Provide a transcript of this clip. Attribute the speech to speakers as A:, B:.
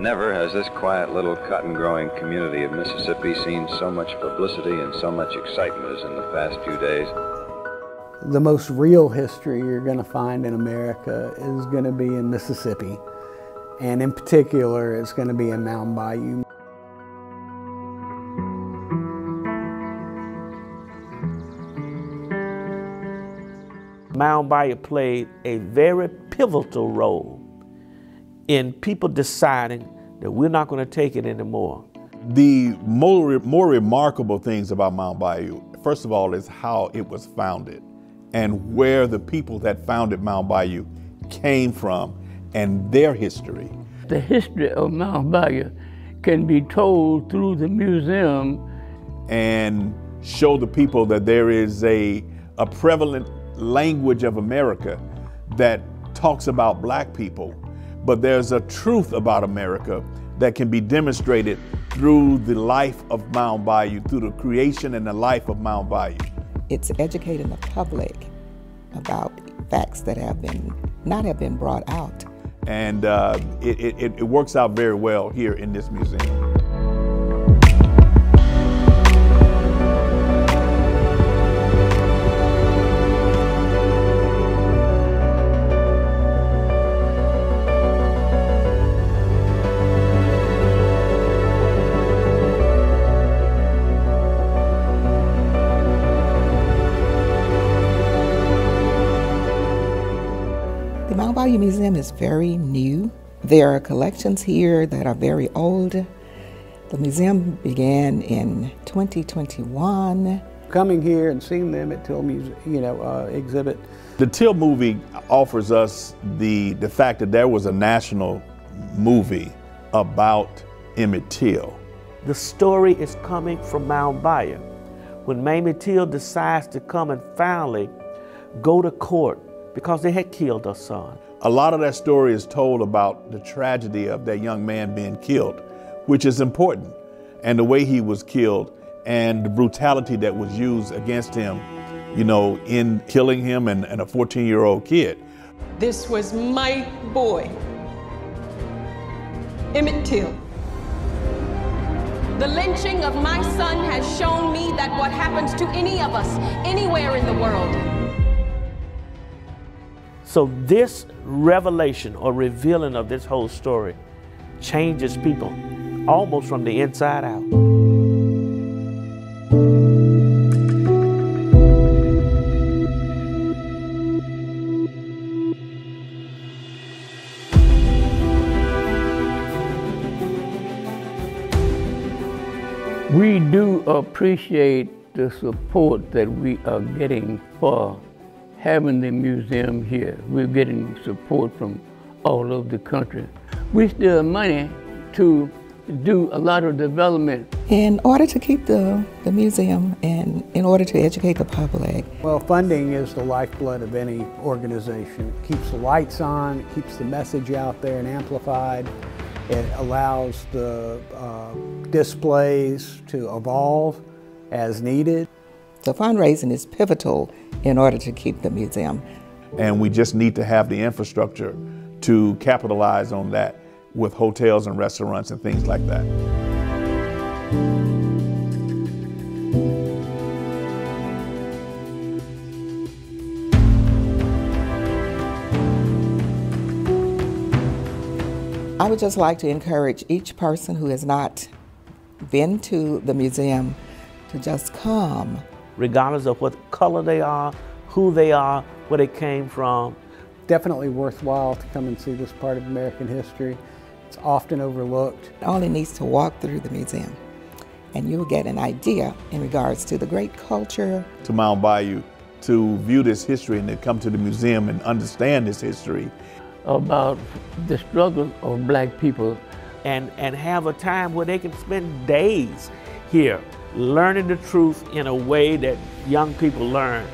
A: Never has this quiet little cotton-growing community of Mississippi seen so much publicity and so much excitement as in the past few days.
B: The most real history you're going to find in America is going to be in Mississippi, and in particular, it's going to be in Mound Bayou.
C: Mound Bayou played a very pivotal role in people deciding that we're not going to take it anymore.
D: The more remarkable things about Mound Bayou, first of all, is how it was founded and where the people that founded Mound Bayou came from and their history.
E: The history of Mound Bayou can be told through the museum
D: and show the people that there is a prevalent language of America that talks about black people, but there's a truth about America that can be demonstrated through the life of Mound Bayou, through the creation and the life of Mound Bayou.
F: It's educating the public about facts that not have been brought out.
D: And it works out very well here in this museum.
F: The Mound Bayou Museum is very new. There are collections here that are very old. The museum began in 2021.
B: Coming here and seeing them at Till exhibit.
D: The Till movie offers us the fact that there was a national movie about Emmett Till.
C: The story is coming from Mound Bayou. When Mamie Till decides to come and finally go to court because they had killed her son.
D: A lot of that story is told about the tragedy of that young man being killed, which is important, and the way he was killed and the brutality that was used against him, in killing him and a 14-year-old kid.
G: This was my boy, Emmett Till. The lynching of my son has shown me that what happens to any of us, anywhere in the world.
C: So this revelation or revealing of this whole story changes people almost from the inside out.
E: We do appreciate the support that we are getting for having the museum here. We're getting support from all over the country. We still have money to do a lot of development.
F: In order to keep the museum and in order to educate the public.
B: Well, funding is the lifeblood of any organization. It keeps the lights on, it keeps the message out there and amplified. It allows the displays to evolve as needed.
F: So fundraising is pivotal in order to keep the museum.
D: And we just need to have the infrastructure to capitalize on that with hotels and restaurants and things like that.
F: I would just like to encourage each person who has not been to the museum to just come.
C: Regardless of what color they are, who they are, where they came from.
B: Definitely worthwhile to come and see this part of American history. It's often overlooked.
F: It only needs to walk through the museum and you'll get an idea in regards to the great culture.
D: To Mound Bayou, to view this history and to come to the museum and understand this history.
E: About the struggle of black people.
C: And have a time where they can spend days here learning the truth in a way that young people learn.